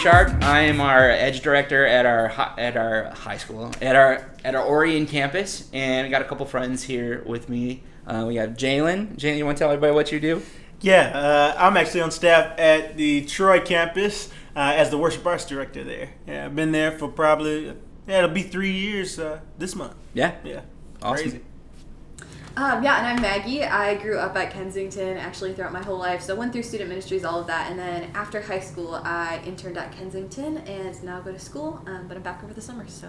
Bouchard. I am our Edge Director at our high school, at our Orion campus, and I got a couple friends here with me. We got Jalen. Jalen, you want to tell everybody what you do? Yeah, I'm actually on staff at the Troy campus as the Worship Arts Director there. Yeah, I've been there for probably, it'll be 3 years this month. Yeah. Awesome. Crazy. And I'm Maggie. I grew up at Kensington actually throughout my whole life, so went through student ministries, all of that, and then after high school I interned at Kensington and now go to school, but I'm back over the summer, so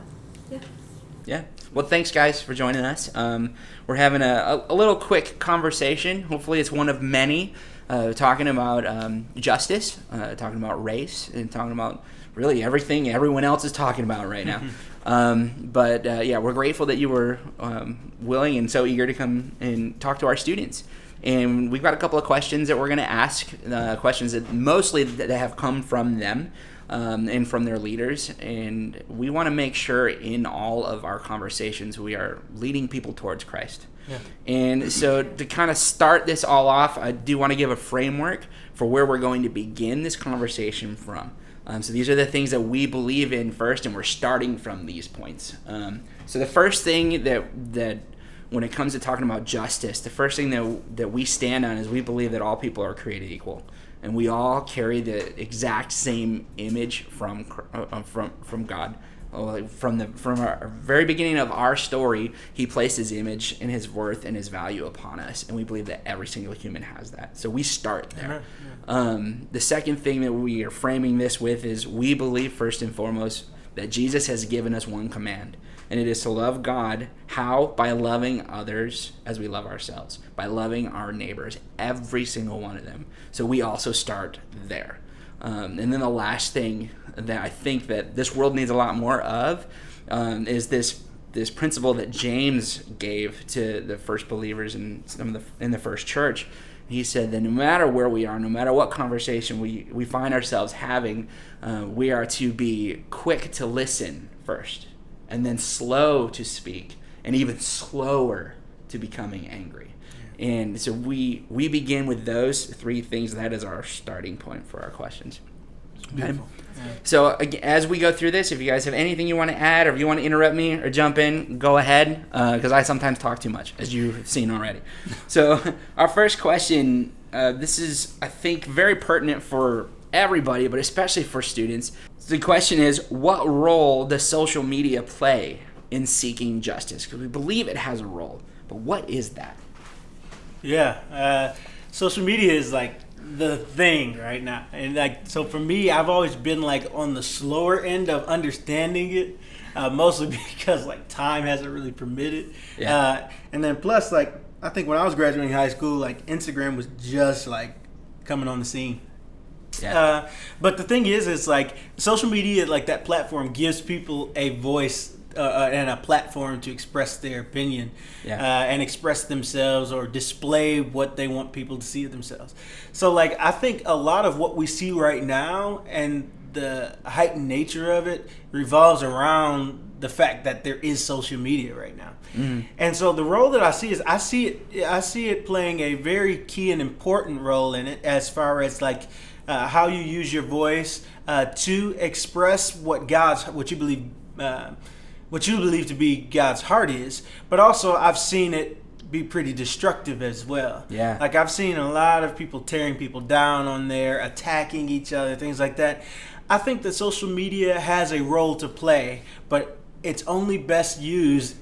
yeah. Well, thanks guys for joining us. We're having a little quick conversation. Hopefully it's one of many, talking about justice, talking about race, and talking about really everything everyone else is talking about right now. But we're grateful that you were willing and so eager to come and talk to our students. And we've got a couple of questions that we're going to ask, questions that mostly that have come from them and from their leaders. And we want to make sure in all of our conversations we are leading people towards Christ. Yeah. And so to kind of start this all off, I do want to give a framework for where we're going to begin this conversation from. So these are the things that we believe in first, and we're starting from these points. So the first thing that when it comes to talking about justice, the first thing that we stand on is we believe that all people are created equal, and we all carry the exact same image from God. From our very beginning of our story, He placed His image and His worth and His value upon us, and we believe that every single human has that. So we start there. The second thing that we are framing this with is we believe first and foremost that Jesus has given us one command, and it is to love God. How? By loving others as we love ourselves, by loving our neighbors, every single one of them. So we also start there. And then the last thing that I think that this world needs a lot more of is this principle that James gave to the first believers in the first church. He said that no matter where we are, no matter what conversation we find ourselves having, we are to be quick to listen first, and then slow to speak, and even slower to becoming angry. And so we begin with those three things. That is our starting point for our questions. Beautiful. So as we go through this, if you guys have anything you want to add, or if you want to interrupt me or jump in, go ahead, because I sometimes talk too much, as you've seen already. So our first question, this is, I think, very pertinent for everybody, but especially for students. So the question is, what role does social media play in seeking justice? Because we believe it has a role, but what is that? Yeah, social media is like the thing right now, and so for me, I've always been on the slower end of understanding it, mostly because time hasn't really permitted. And then plus I think when I was graduating high school, Instagram was just coming on the scene. But the thing is social media, that platform gives people a voice and a platform to express their opinion and express themselves or display what they want people to see of themselves. So I think a lot of what we see right now and the heightened nature of it revolves around the fact that there is social media right now. Mm-hmm. And so the role that I see is I see it playing a very key and important role in it, as far as how you use your voice to express what you believe to be God's heart is, but also I've seen it be pretty destructive as well. Yeah. I've seen a lot of people tearing people down on there, attacking each other, things like that. I think that social media has a role to play, but it's only best used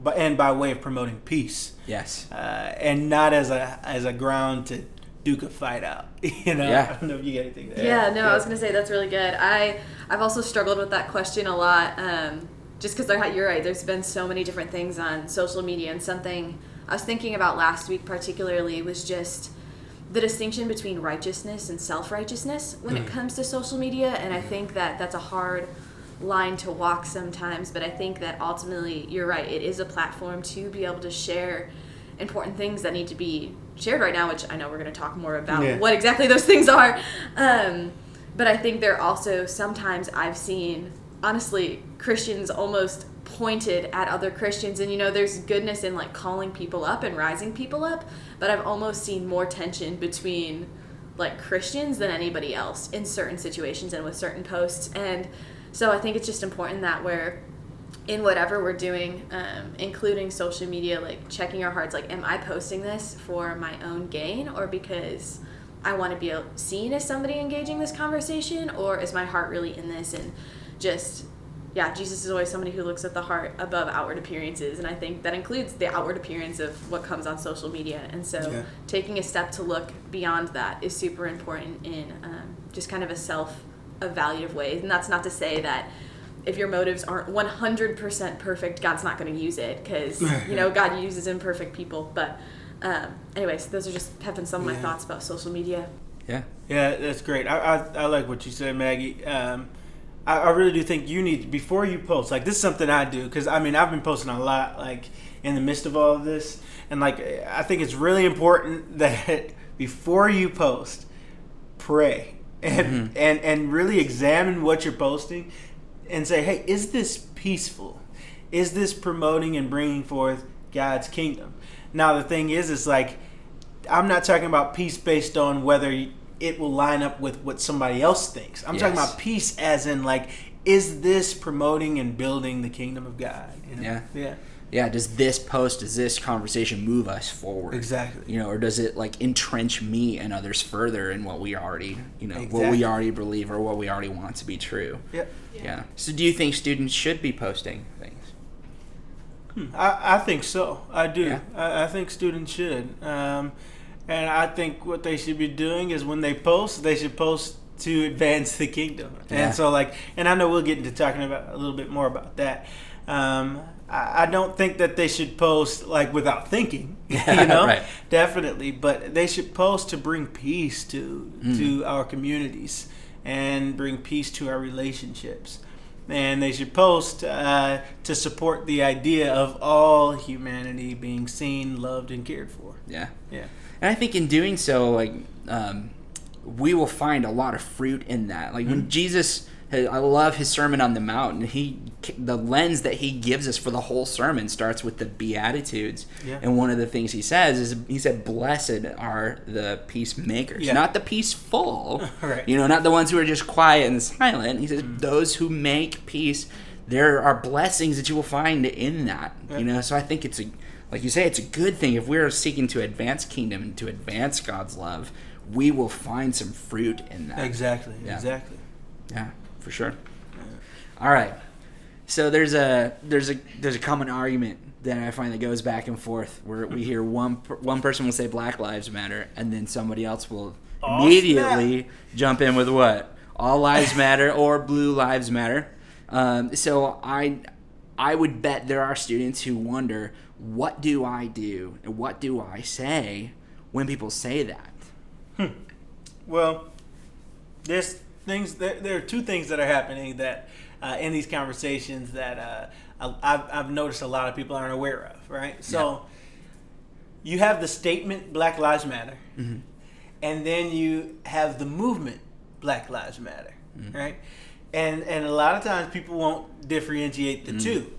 by way of promoting peace. Yes. And not as a ground to duke a fight out. Yeah. I don't know if you got anything to add. I was gonna say that's really good. I've also struggled with that question a lot. Just because you're right, there's been so many different things on social media, and something I was thinking about last week particularly was just the distinction between righteousness and self-righteousness when it comes to social media, and I think that that's a hard line to walk sometimes, but I think that ultimately, you're right, it is a platform to be able to share important things that need to be shared right now, which I know we're going to talk more about what exactly those things are, but I think there also sometimes I've seen, honestly, Christians almost pointed at other Christians, and there's goodness in calling people up and rising people up, but I've almost seen more tension between like Christians than anybody else in certain situations and with certain posts. And so I think it's just important that we're in whatever we're doing, including social media, like checking our hearts, like, am I posting this for my own gain or because I want to be seen as somebody engaging this conversation, or is my heart really in this? And just, yeah, Jesus is always somebody who looks at the heart above outward appearances, and I think that includes the outward appearance of what comes on social media. And so taking a step to look beyond that is super important in just kind of a self-evaluative way. And that's not to say that if your motives aren't 100% perfect, God's not going to use it, because, you know, God uses imperfect people. But anyways, those are just have been some of my thoughts about social media. Yeah, that's great. I like what you said, Maggie. I really do think you need, before you post, like, this is something I do, because, I mean, I've been posting a lot, like, in the midst of all of this, and, like, I think it's really important that before you post, pray, and really examine what you're posting, and say, hey, is this peaceful? Is this promoting and bringing forth God's kingdom? Now, the thing is, it's like, I'm not talking about peace based on whether it will line up with what somebody else thinks. I'm talking about peace as in, like, is this promoting and building the kingdom of God? You know? Yeah, does this conversation move us forward? Exactly. You know, or does it, like, entrench me and others further in what we already, you know, what we already believe or what we already want to be true? Yeah. So do you think students should be posting things? I think so. I do. Yeah. I think students should. And I think what they should be doing is when they post, they should post to advance the kingdom. And so, like, and I know we'll get into talking about a little bit more about that. I don't think that they should post, like, without thinking, you know, right. Definitely. But they should post to bring peace to our communities and bring peace to our relationships. And they should post to support the idea of all humanity being seen, loved, and cared for. Yeah. And I think in doing so, like, we will find a lot of fruit in that. Like, when Jesus, I love his Sermon on the Mount, and the lens that he gives us for the whole sermon starts with the Beatitudes. And one of the things he says is, he said, blessed are the peacemakers, not the peaceful, right. You know, not the ones who are just quiet and silent. He says, those who make peace, there are blessings that you will find in that, you know. So I think it's like you say, it's a good thing. If we're seeking to advance kingdom and to advance God's love, we will find some fruit in that. Exactly. Yeah, for sure. All right. So there's a common argument that I find that goes back and forth where we hear one person will say Black Lives Matter, and then somebody else will immediately jump in with what? All Lives Matter or Blue Lives Matter. So I would bet there are students who wonder, what do I do and what do I say when people say that? Well, there are two things that are happening that in these conversations that I've noticed a lot of people aren't aware of, right? So you have the statement Black Lives Matter, and then you have the movement Black Lives Matter, right? And a lot of times people won't differentiate the two.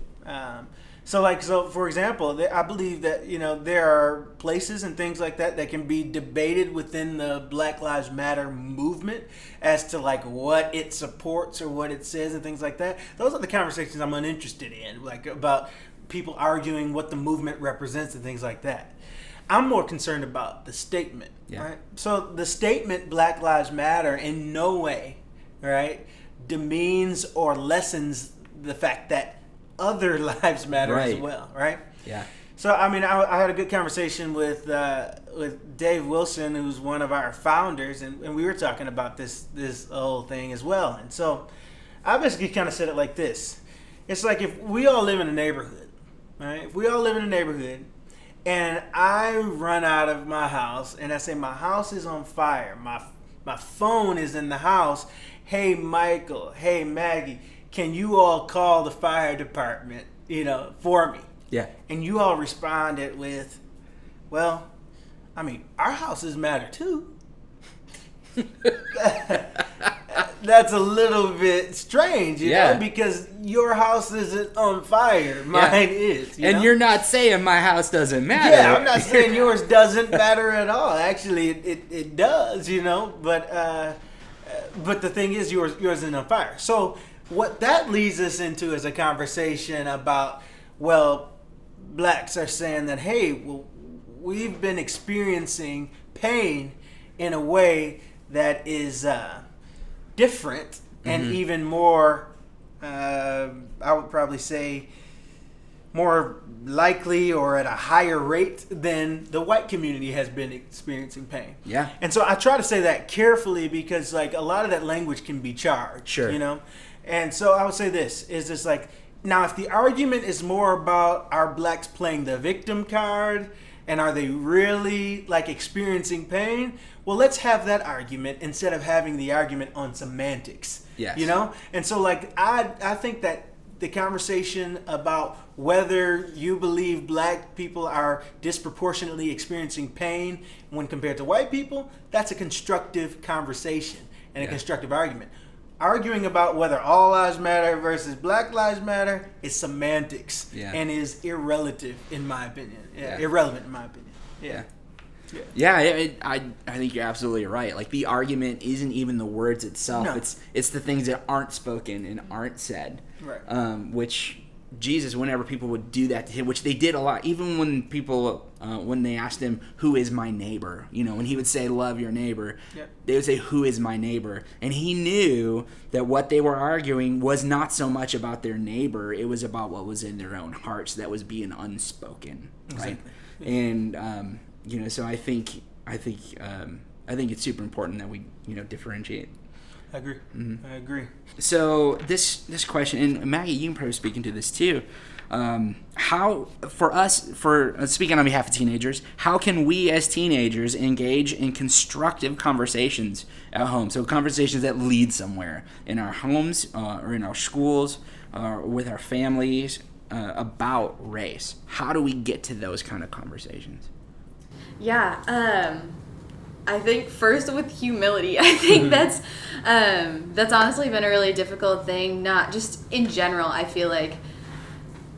So for example, I believe that, you know, there are places and things like that can be debated within the Black Lives Matter movement as to, like, what it supports or what it says and things like that. Those are the conversations I'm uninterested in, like, about people arguing what the movement represents and things like that. I'm more concerned about the statement, right? So the statement Black Lives Matter in no way, right, demeans or lessens the fact that other lives matter as well, right? Yeah. So, I mean, I had a good conversation with Dave Wilson, who's one of our founders, and we were talking about this whole thing as well. And so I basically kind of said it like this. It's like, if we all live in a neighborhood, right? If we all live in a neighborhood and I run out of my house and I say, my house is on fire, my phone is in the house, hey, Michael, hey, Maggie, can you all call the fire department, you know, for me? Yeah. And you all responded with, well, I mean, our houses matter too. that's a little bit strange, you know, because your house isn't on fire. Mine is. You know? You're not saying my house doesn't matter. Yeah, I'm not saying yours doesn't matter at all. Actually, it does, you know. But the thing is, yours isn't on fire. So what that leads us into is a conversation about, well, blacks are saying that, hey, well, we've been experiencing pain in a way that is different and even more, I would probably say, more likely or at a higher rate than the white community has been experiencing pain. Yeah. And so I try to say that carefully because, like, a lot of that language can be charged. Sure. You know? And so I would say this, is just like, now if the argument is more about are blacks playing the victim card and are they really, like, experiencing pain, well, let's have that argument instead of having the argument on semantics. Yes. You know? And so, like, I think that the conversation about whether you believe black people are disproportionately experiencing pain when compared to white people, that's a constructive conversation and a constructive argument. Arguing about whether all lives matter versus black lives matter is semantics and is irrelevant in my opinion. Irrelevant in my opinion. I think you're absolutely right. Like, the argument isn't even the words itself. No. It's the things that aren't spoken and aren't said. Right. Which Jesus, whenever people would do that to him, which they did a lot, even when people, when they asked him, who is my neighbor? You know, when he would say, love your neighbor, they would say, who is my neighbor? And he knew that what they were arguing was not so much about their neighbor, it was about what was in their own hearts that was being unspoken. Right? Exactly. And, you know, so I think it's super important that we, you know, differentiate. I agree. Mm-hmm. I agree. So this question, and Maggie, you can probably speak into this too. How, for us, speaking on behalf of teenagers, how can we as teenagers engage in constructive conversations at home? So conversations that lead somewhere in our homes or in our schools or with our families about race. How do we get to those kind of conversations? Yeah, I think first with humility. I think that's honestly been a really difficult thing. Not just in general. I feel like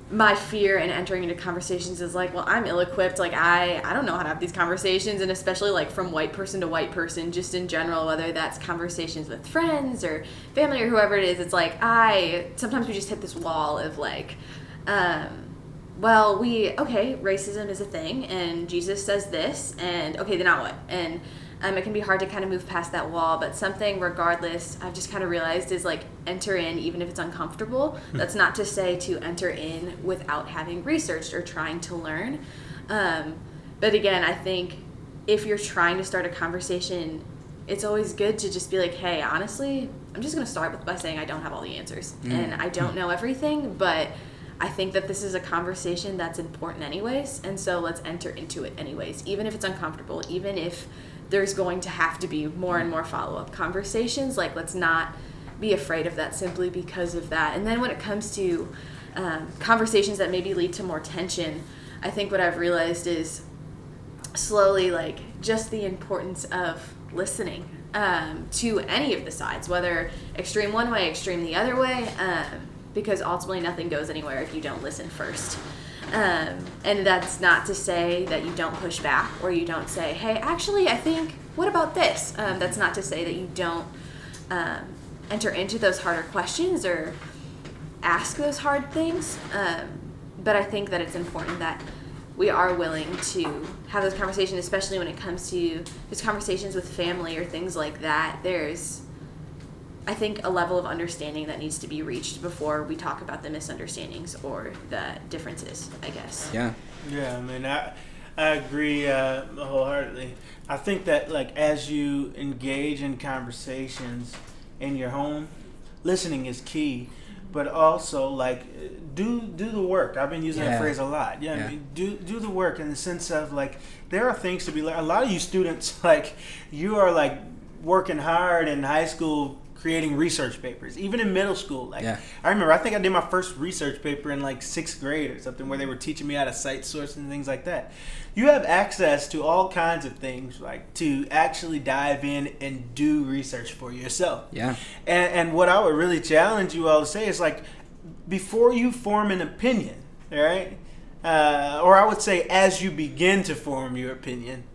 my fear in entering into conversations is like, well, I'm ill-equipped. Like I don't know how to have these conversations, and especially like from white person to white person, just in general, whether that's conversations with friends or family or whoever it is. It's like sometimes we just hit this wall of like. Racism is a thing, and Jesus says this, and okay, then now what? And it can be hard to kind of move past that wall, but something, regardless, I've just kind of realized is like enter in even if it's uncomfortable. That's not to say to enter in without having researched or trying to learn. But again, I think if you're trying to start a conversation, it's always good to just be like, hey, honestly, I'm just going to start by saying I don't have all the answers, and I don't know everything, but I think that this is a conversation that's important anyways, and so let's enter into it anyways, even if it's uncomfortable, even if there's going to have to be more and more follow-up conversations. Like, let's not be afraid of that simply because of that. And then when it comes to conversations that maybe lead to more tension, I think what I've realized is slowly, like, just the importance of listening to any of the sides, whether extreme one way, extreme the other way, because ultimately nothing goes anywhere if you don't listen first. And that's not to say that you don't push back or you don't say, hey, actually, I think, what about this? That's not to say that you don't enter into those harder questions or ask those hard things. But I think that it's important that we are willing to have those conversations, especially when it comes to these conversations with family or things like that. There's, I think, a level of understanding that needs to be reached before we talk about the misunderstandings or the differences, I guess. Yeah. Yeah, I mean, I agree wholeheartedly. I think that, like, as you engage in conversations in your home, listening is key, but also, like, do the work. I've been using that phrase a lot. Yeah, I mean, do the work in the sense of, like, there are things to be learned. A lot of you students, like, you are, like, working hard in high school creating research papers, even in middle school. Like, Yeah. I remember, I think I did my first research paper in like 6th grade or something, where they were teaching me how to cite source and things like that. You have access to all kinds of things, like to actually dive in and do research for yourself. Yeah. And what I would really challenge you all to say is, like, before you form an opinion, all right? Or I would say, as you begin to form your opinion,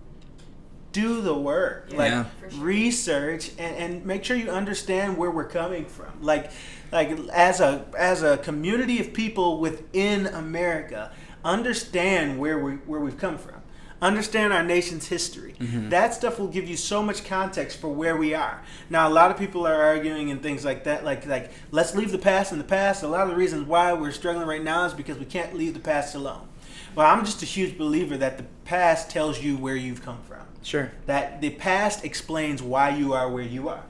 do the work. Yeah, like, for sure. research and make sure you understand where we're coming from. Like as a community of people within America, understand where we've come from. Understand our nation's history. Mm-hmm. That stuff will give you so much context for where we are. Now, a lot of people are arguing and things like that, like let's leave the past in the past. A lot of the reasons why we're struggling right now is because we can't leave the past alone. Well, I'm just a huge believer that the past tells you where you've come from. Sure. That the past explains why you are where you are.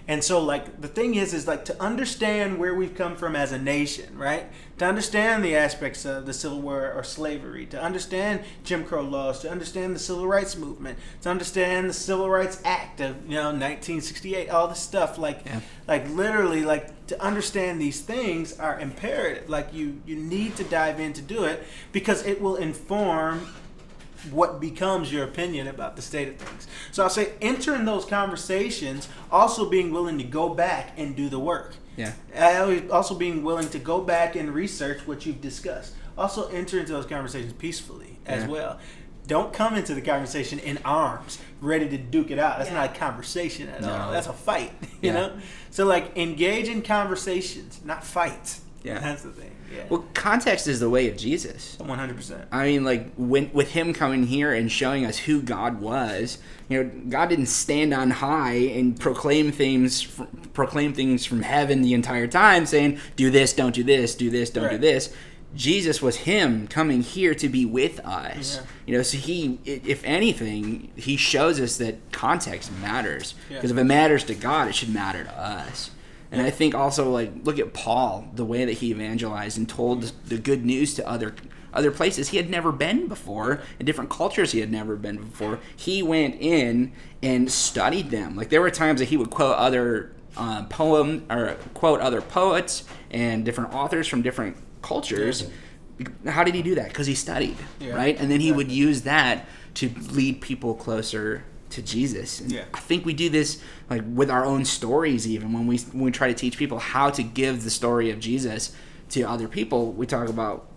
And so, like, the thing is like, to understand where we've come from as a nation, right? To understand the aspects of the Civil War or slavery, to understand Jim Crow laws, to understand the Civil Rights Movement, to understand the Civil Rights Act of 1968, all this stuff, like literally, like, to understand these things are imperative. Like, you need to dive in to do it, because it will inform what becomes your opinion about the state of things. So I'll say, enter in those conversations, also being willing to go back and do the work. Yeah. Also being willing to go back and research what you've discussed. Also enter into those conversations peacefully as well. Don't come into the conversation in arms, ready to duke it out. That's not a conversation at all. That's a fight, you know? So, like, engage in conversations, not fights. Yeah. That's the thing. Yeah. Well, context is the way of Jesus. 100%. I mean, like, with him coming here and showing us who God was, God didn't stand on high and proclaim things from heaven the entire time, saying, do this, don't do this, do this, don't do this. Jesus was him coming here to be with us. So he, if anything, he shows us that context matters. Because if it matters to God, it should matter to us. And I think also, like, look at Paul, the way that he evangelized and told the good news to other places he had never been before, in different cultures he had never been before. He went in and studied them. Like, there were times that he would quote other quote other poets and different authors from different cultures. How did he do that? Because he studied, right? And then he would use that to lead people closer to Jesus. And I think we do this, like, with our own stories. Even when we try to teach people how to give the story of Jesus to other people, we talk about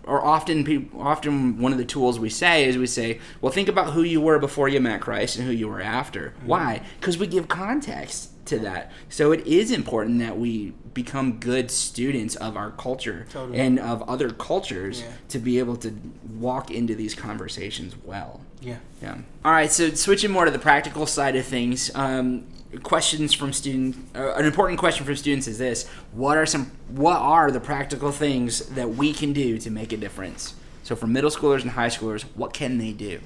often one of the tools we say, well, think about who you were before you met Christ and who you were after. Mm-hmm. Why? Because we give context to that. So it is important that we become good students of our culture and of other cultures to be able to walk into these conversations well. Yeah. All right, so switching more to the practical side of things, questions from students. An important question from students is this: what are the practical things that we can do to make a difference? So for middle schoolers and high schoolers, what can they do?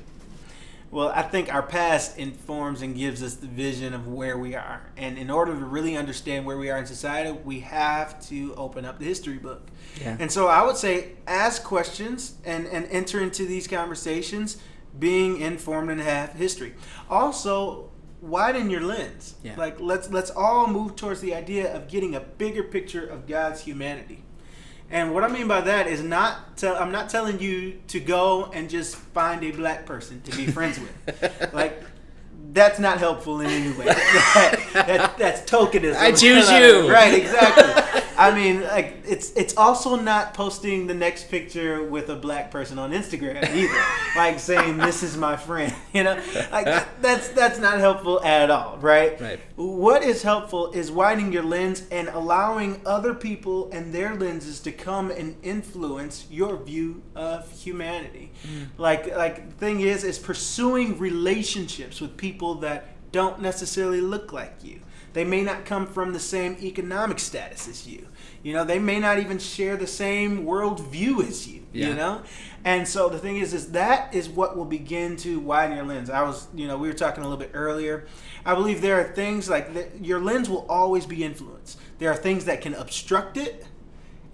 Well, I think our past informs and gives us the vision of where we are. And in order to really understand where we are in society, we have to open up the history book. Yeah. And so I would say, ask questions and enter into these conversations being informed and have history. Also, widen your lens. Yeah. Like, let's all move towards the idea of getting a bigger picture of God's humanity. And what I mean by that is I'm not telling you to go and just find a black person to be friends with. Like, that's not helpful in any way. That's tokenism. I choose you. Right, exactly. I mean, like, it's also not posting the next picture with a black person on Instagram either. Like, saying, this is my friend. Like, that's not helpful at all, right? Right. What is helpful is widening your lens and allowing other people and their lenses to come and influence your view of humanity. Like, the thing is pursuing relationships with people that don't necessarily look like you. They may not come from the same economic status as you. They may not even share the same worldview as you. And so the thing is that is what will begin to widen your lens. We were talking a little bit earlier. I believe there are things like your lens will always be influenced. There are things that can obstruct it,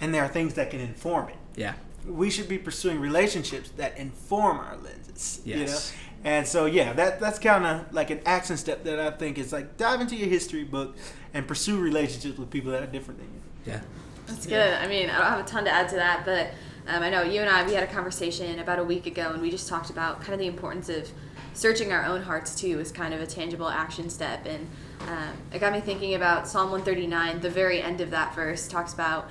and there are things that can inform it. Yeah. We should be pursuing relationships that inform our lenses. Yes. And so, yeah, that's kind of like an action step that I think is like dive into your history book and pursue relationships with people that are different than you. Yeah. That's good. I mean, I don't have a ton to add to that, but I know you and I, we had a conversation about a week ago, and we just talked about kind of the importance of searching our own hearts, too, as kind of a tangible action step. And it got me thinking about Psalm 139. The very end of that verse talks about,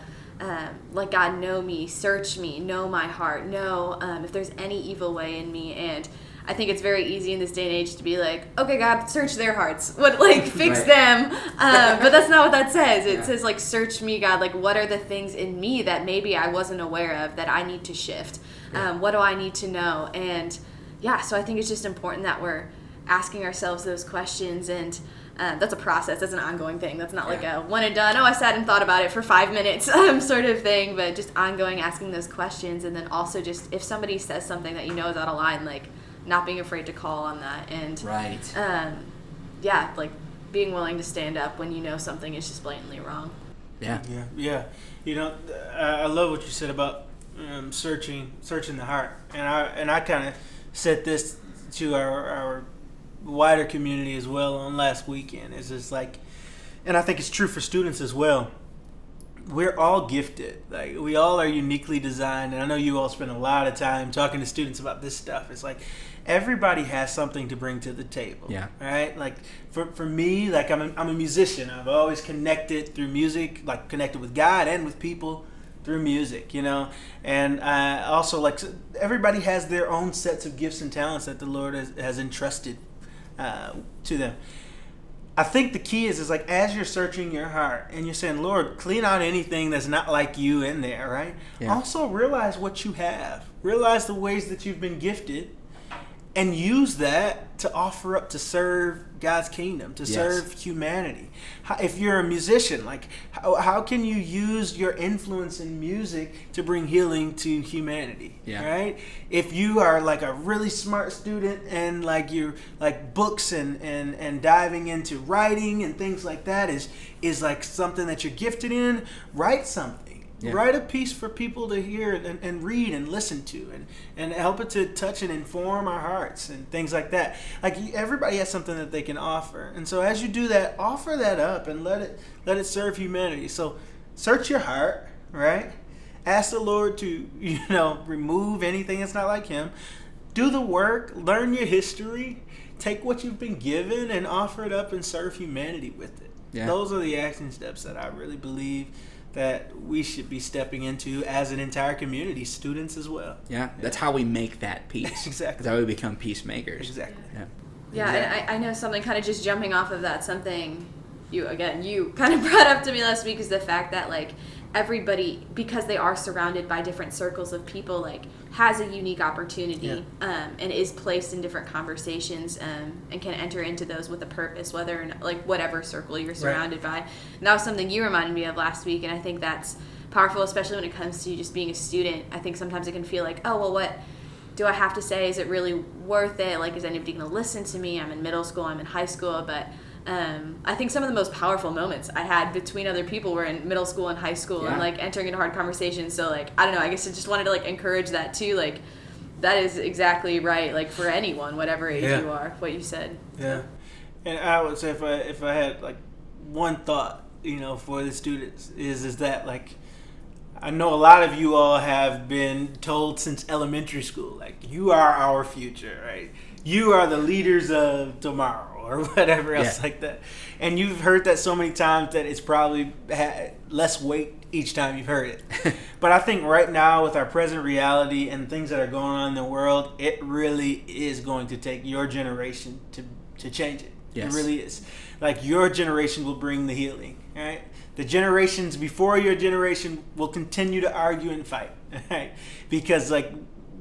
like, God, know me, search me, know my heart, know if there's any evil way in me. And I think it's very easy in this day and age to be like, okay, God, search their hearts. What, like, fix Right. them. But that's not what that says. It says, like, search me, God. Like, what are the things in me that maybe I wasn't aware of that I need to shift? What do I need to know? And, yeah, so I think it's just important that we're asking ourselves those questions. And that's a process. That's an ongoing thing. That's not like a one and done, I sat and thought about it for 5 minutes sort of thing. But just ongoing asking those questions. And then also just if somebody says something that you know is out of line, like, not being afraid to call on that, and like being willing to stand up when you know something is just blatantly wrong. Yeah. You know, I love what you said about searching the heart, and I kind of said this to our wider community as well on last weekend. It's just like, and I think it's true for students as well. We're all gifted. Like, we all are uniquely designed, and I know you all spend a lot of time talking to students about this stuff. It's like everybody has something to bring to the table. Yeah. Right? Like for me, like I'm a musician. I've always connected through music, like connected with God and with people through music, you know. And I also like everybody has their own sets of gifts and talents that the Lord has entrusted to them. I think the key is like as you're searching your heart and you're saying, Lord, clean out anything that's not like you in there, right? Yeah. Also realize what you have. Realize the ways that you've been gifted and use that to offer up to serve God's kingdom, to serve humanity. If you're a musician, like how can you use your influence in music to bring healing to humanity, right? If you are like a really smart student and like you're like books and diving into writing and things like that is like something that you're gifted in, write something. Yeah. Write a piece for people to hear and read and listen to and help it to touch and inform our hearts and things like that. Like everybody has something that they can offer. And so as you do that, offer that up and let it serve humanity. So search your heart, right? Ask the Lord to, remove anything that's not like him. Do the work, learn your history, take what you've been given and offer it up and serve humanity with it. Yeah. Those are the action steps that I really believe that we should be stepping into as an entire community, students as well. Yeah, that's how we make that peace. Exactly. That's how we become peacemakers. Exactly. Yeah, and I know something kind of just jumping off of that, something you kind of brought up to me last week is the fact that like everybody, because they are surrounded by different circles of people, like has a unique opportunity and is placed in different conversations and can enter into those with a purpose, whether or not, like whatever circle you're surrounded by. And that was something you reminded me of last week, and I think that's powerful, especially when it comes to just being a student. I think sometimes it can feel like, oh, well, what do I have to say? Is it really worth it? Like, is anybody going to listen to me? I'm in middle school, I'm in high school, but I think some of the most powerful moments I had between other people were in middle school and high school and like entering into hard conversations. So like, I don't know, I guess I just wanted to like encourage that too. Like that is exactly right. Like for anyone, whatever age you are, what you said. Yeah. And I would say if I had like one thought, for the students is that like, I know a lot of you all have been told since elementary school, like you are our future, right? You are the leaders of tomorrow. Or whatever else like that. And you've heard that so many times that it's probably had less weight each time you've heard it. But I think right now with our present reality and things that are going on in the world, it really is going to take your generation to change it. Yes. It really is. Like your generation will bring the healing, right? The generations before your generation will continue to argue and fight, right? Because like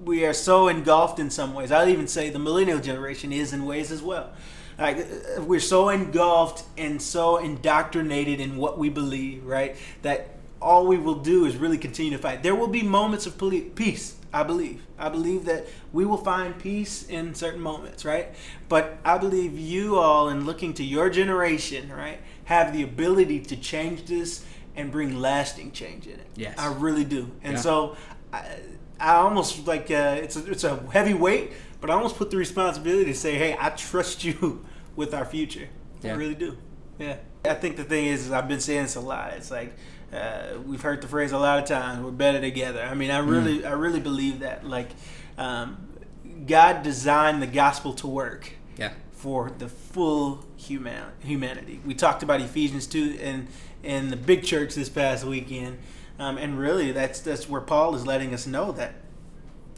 we are so engulfed in some ways. I'll even say the millennial generation is in ways as well. Like we're so engulfed and so indoctrinated in what we believe, right? That all we will do is really continue to fight. There will be moments of peace, I believe. I believe that we will find peace in certain moments, right? But I believe you all, in looking to your generation, right, have the ability to change this and bring lasting change in it. Yes. I really do. And so I almost like it's a heavy weight, but I almost put the responsibility to say, hey, I trust you with our future. Yeah. I really do. Yeah. I think the thing is I've been saying this a lot. It's like we've heard the phrase a lot of times, we're better together. I mean, I really believe that. Like, God designed the gospel to work for the full humanity. We talked about Ephesians 2 in the big church this past weekend. And really, that's where Paul is letting us know that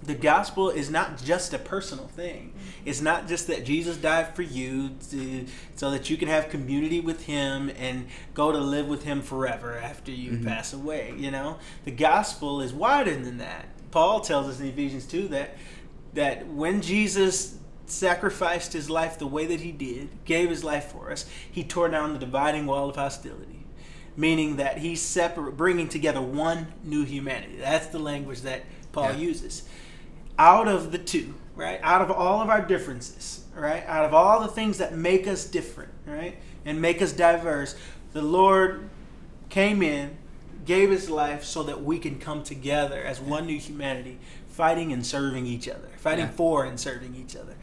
the gospel is not just a personal thing. It's not just that Jesus died for you so that you can have community with him and go to live with him forever after you pass away. You know, the gospel is wider than that. Paul tells us in Ephesians 2 that when Jesus sacrificed his life the way that he did, gave his life for us, he tore down the dividing wall of hostility, meaning that he's bringing together one new humanity. That's the language that Paul uses. Out of the two, right? Out of all of our differences, right? Out of all the things that make us different, right? And make us diverse, the Lord came in, gave his life so that we can come together as one new humanity, fighting and serving each other, fighting for and serving each other.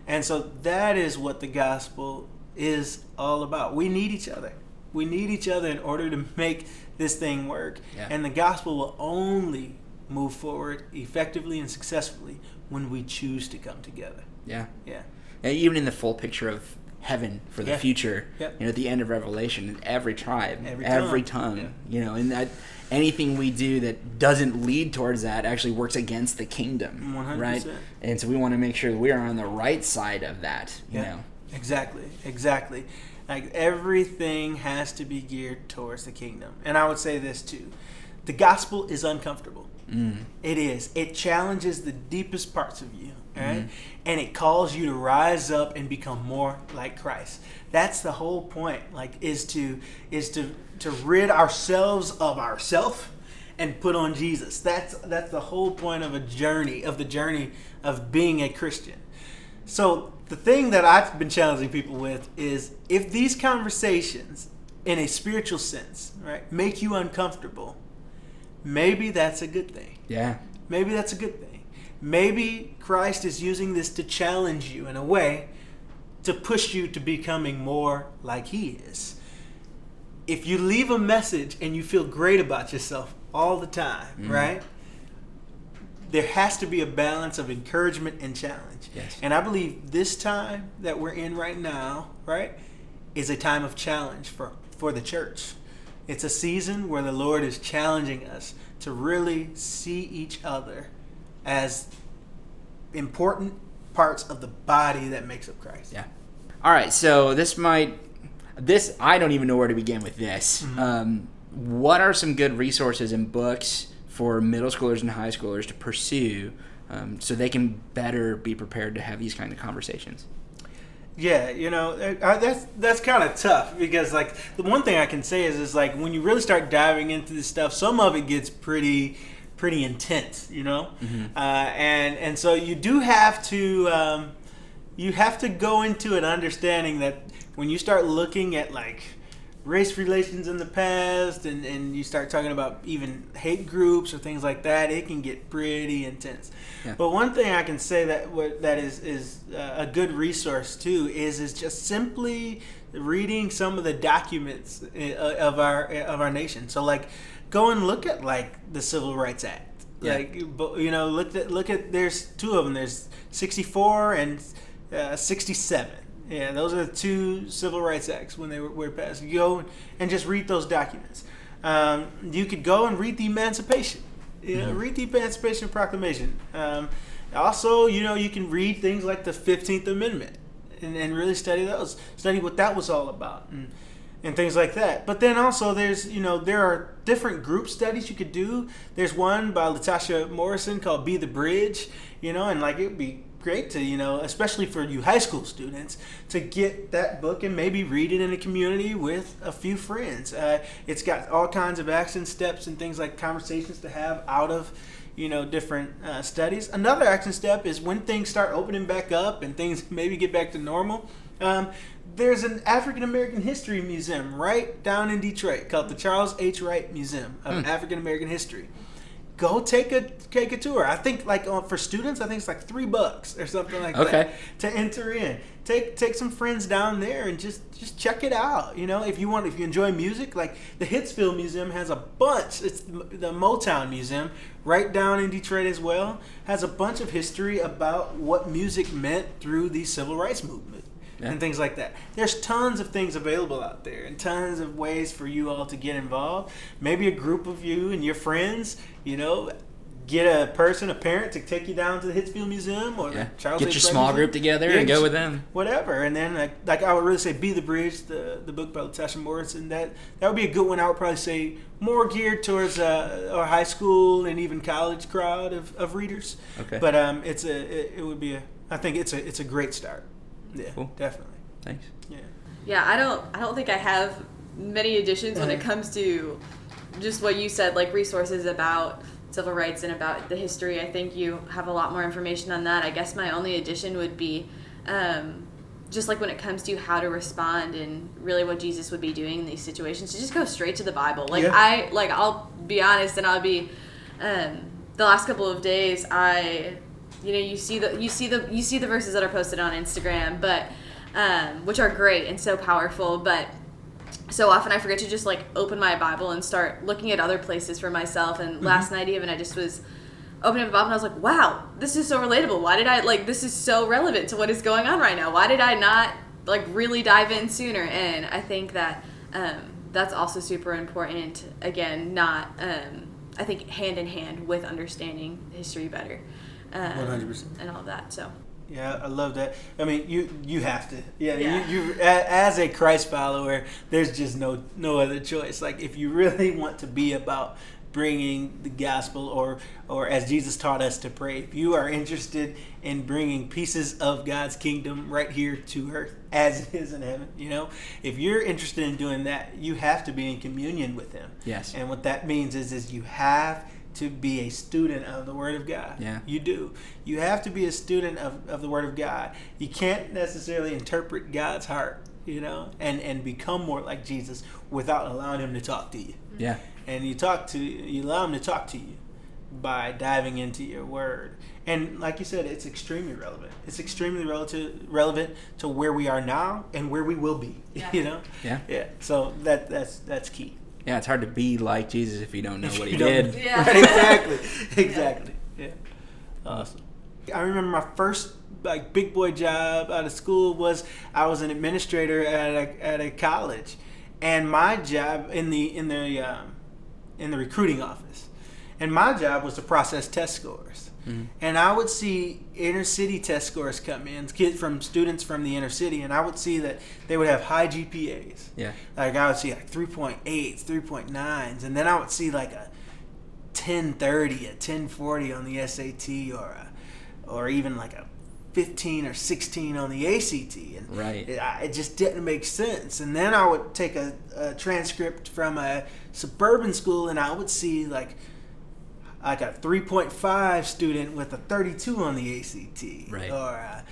And so that is what the gospel is all about. We need each other. We need each other in order to make this thing work. Yeah. And the gospel will only move forward effectively and successfully when we choose to come together. Yeah. And even in the full picture of heaven for the future, at the end of Revelation, every tribe, every tongue, and that anything we do that doesn't lead towards that actually works against the kingdom, 100%. Right? And so we want to make sure we are on the right side of that, you know. Exactly. Like, everything has to be geared towards the kingdom. And I would say this too. The gospel is uncomfortable. It is. It challenges the deepest parts of you, right? And it calls you to rise up and become more like Christ. That's the whole point. Like, is to rid ourselves of ourself and put on Jesus. That's the whole point of the journey of being a Christian. So the thing that I've been challenging people with is, if these conversations in a spiritual sense, right, make you uncomfortable, maybe that's a good thing. Yeah. Maybe that's a good thing. Maybe Christ is using this to challenge you in a way to push you to becoming more like he is. If you leave a message and you feel great about yourself all the time, right? There has to be a balance of encouragement and challenge. Yes. And I believe this time that we're in right now, right, is a time of challenge for the church. It's a season where the Lord is challenging us to really see each other as important parts of the body that makes up Christ. Yeah. All right, so I don't even know where to begin with this. What are some good resources and books for middle schoolers and high schoolers to pursue so they can better be prepared to have these kind of conversations? Yeah, that's kind of tough, because like the one thing I can say is like when you really start diving into this stuff, some of it gets pretty intense, and so you do have to go into it understanding that when you start looking at like race relations in the past and you start talking about even hate groups or things like that, it can get pretty intense. Yeah. But one thing I can say that is a good resource too is just simply reading some of the documents of our nation. So like, go and look at like the Civil Rights Act. Yeah. Like, look at there's two of them. There's 64 and 67. Yeah, those are the two Civil Rights Acts when they were passed. You go and just read those documents. You could go and read the Emancipation. Read the Emancipation Proclamation. Also, you can read things like the 15th Amendment and really study those. Study what that was all about and things like that. But then also there are different group studies you could do. There's one by Latasha Morrison called Be the Bridge, and like it would be great to, especially for you high school students, to get that book and maybe read it in a community with a few friends. It's got all kinds of action steps and things like conversations to have out of, different studies. Another action step is when things start opening back up and things maybe get back to normal. There's an African American History Museum right down in Detroit called the Charles H. Wright Museum of African American History. go take a tour. I think like for students, I think it's like $3 or something like that to enter in. Take some friends down there and just check it out. You know, if you enjoy music, like the Hitsfield Museum has a bunch. It's the Motown Museum right down in Detroit as well. Has a bunch of history about what music meant through the civil rights movement. Yeah. And things like that. There's tons of things available out there and tons of ways for you all to get involved. Maybe a group of you and your friends, you know, get a parent to take you down to the Hitsfield Museum or the Charles Get H. your Wright small Museum. group together and go with them. Whatever. And then like I would really say Be the Bridge, the book by Latasha Morrison, that would be a good one. I would probably say more geared towards our high school and even college crowd of readers. Okay. But I think it's a great start. Yeah, cool. Definitely. Thanks. Yeah, I don't think I have many additions when it comes to just what you said, like resources about civil rights and about the history. I think you have a lot more information on that. I guess my only addition would be just like when it comes to how to respond and really what Jesus would be doing in these situations, to just go straight to the Bible. I'll be honest, and I'll be the last couple of days you see the verses that are posted on Instagram, but which are great and so powerful, but so often I forget to just like open my Bible and start looking at other places for myself. And last night even I just was opening my Bible and I was like, wow, this is so relatable. Why did this is so relevant to what is going on right now. Why did I not like really dive in sooner? And I think that that's also super important. Again, not I think hand in hand with understanding history better. 100%. And all of that. So. Yeah, I love that. I mean, you have to. Yeah. You as a Christ follower, there's just no other choice. Like if you really want to be about bringing the gospel, or as Jesus taught us to pray, if you are interested in bringing pieces of God's kingdom right here to earth as it is in heaven, you know, if you're interested in doing that, you have to be in communion with Him. Yes. And what that means is you have to be a student of the Word of God. Yeah. You do. You have to be a student of the Word of God. You can't necessarily interpret God's heart, you know, and become more like Jesus without allowing Him to talk to you. Yeah. And you allow Him to talk to you by diving into your Word. And like you said, it's extremely relevant. It's extremely relevant to where we are now and where we will be. Yeah. You know? Yeah. Yeah. So that's key. Yeah, it's hard to be like Jesus if you don't know what He did. Yeah. Right, exactly. Yeah. Awesome. I remember my first big boy job out of school was I was an administrator at a college, and my job in the recruiting office, and my job was to process test scores. Mm-hmm. And I would see inner city test scores come in, students from the inner city, and I would see that they would have high GPAs. Yeah. Like I would see like 3.8s, 3.9s, and then I would see like a 1030, a 1040 on the SAT, or even like a 15 or 16 on the ACT, and right. It just didn't make sense. And then I would take a transcript from a suburban school, and I would see like a 3.5 student with a 32 on the ACT, right. Or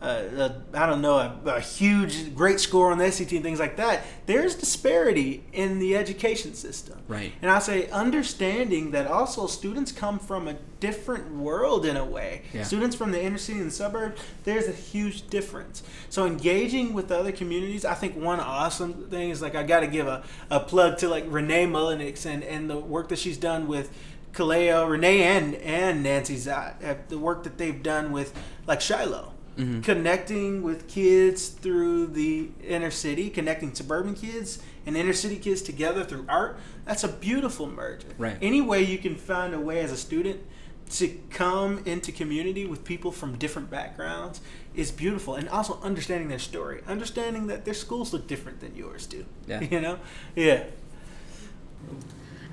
a huge great score on the SAT and things like that. There's disparity in the education system, right? And I say understanding that also students come from a different world in a way. Yeah. Students from the inner city and the suburbs, there's a huge difference. So engaging with other communities, I think one awesome thing is like I got to give a plug to like Renee Mullenix and the work that she's done with Kaleo, Renee and Nancy Zott, the work that they've done with like Shiloh. Mm-hmm. Connecting with kids through the inner city, connecting suburban kids and inner city kids together through art. That's a beautiful merger. Right. Any way you can find a way as a student to come into community with people from different backgrounds is beautiful. And also understanding their story, understanding that their schools look different than yours do. Yeah. You know? Yeah.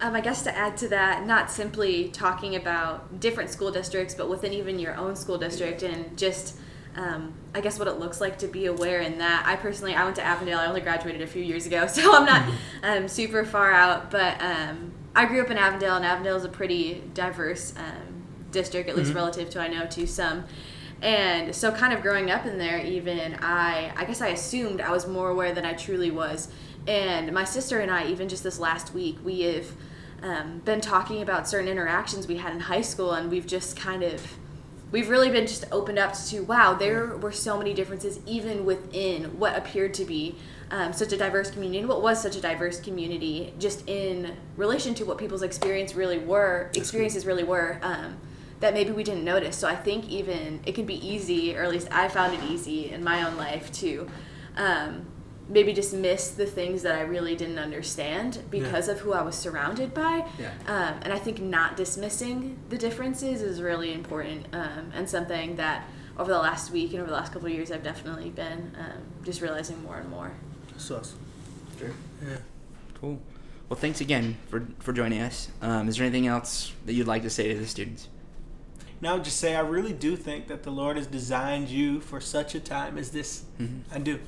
I guess to add to that, not simply talking about different school districts, but within even your own school district, and just I guess what it looks like to be aware in that. I went to Avondale. I only graduated a few years ago, so I'm not super far out. But I grew up in Avondale, and Avondale is a pretty diverse district, at least relative to I know to some. And so kind of growing up in there, even I guess I assumed I was more aware than I truly was. And my sister and I, even just this last week, we have been talking about certain interactions we had in high school, and we've really been just opened up to, wow, there were so many differences even within what appeared to be such a diverse community, and what was such a diverse community, just in relation to what people's experiences really were, that maybe we didn't notice. So I think even it can be easy, or at least I found it easy in my own life, to maybe dismiss the things that I really didn't understand because of who I was surrounded by. And I think not dismissing the differences is really important, and something that over the last week and over the last couple of years I've definitely been just realizing more and more. Sure. Yeah. Cool. Well, thanks again for joining us. Is there anything else that you'd like to say to the students? Now, just say I really do think that the Lord has designed you for such a time as this. Mm-hmm. I do.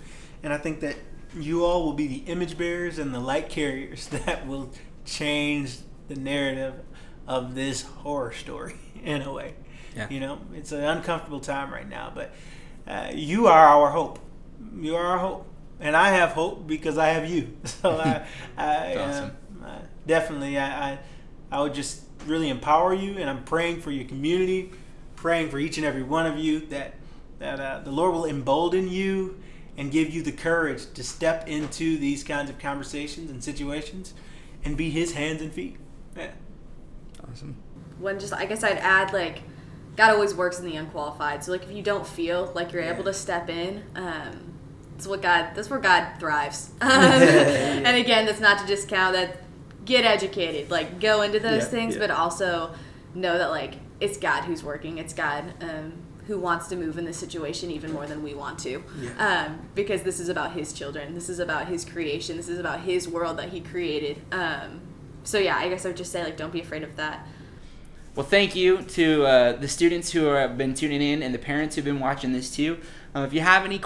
And I think that you all will be the image bearers and the light carriers that will change the narrative of this horror story in a way. Yeah. You know, it's an uncomfortable time right now, but you are our hope. You are our hope. And I have hope because I have you. So awesome. Definitely, I would just really empower you, and I'm praying for your community, praying for each and every one of you that the Lord will embolden you and give you the courage to step into these kinds of conversations and situations and be His hands and feet. Yeah. Awesome. I guess I'd add, like, God always works in the unqualified. So, like, if you don't feel like you're able to step in, that's where God thrives. And again, that's not to discount that. Get educated, like, go into those things, but also know that, like, it's God who's working. It's God who wants to move in this situation even more than we want to, because this is about His children. This is about His creation. This is about His world that He created. So yeah, I guess I would just say, like, don't be afraid of that. Well, thank you to the students who have been tuning in and the parents who've been watching this too. If you have any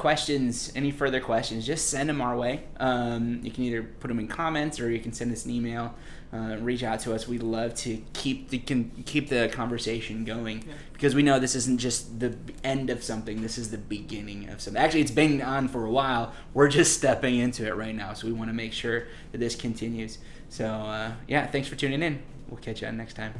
further questions, just send them our way. You can either put them in comments or you can send us an email. Reach out to us. We'd love to keep the conversation going, because we know this isn't just the end of something. This is the beginning of something. Actually, it's been on for a while. We're just stepping into it right now, so we want to make sure that this continues. So, thanks for tuning in. We'll catch you on next time.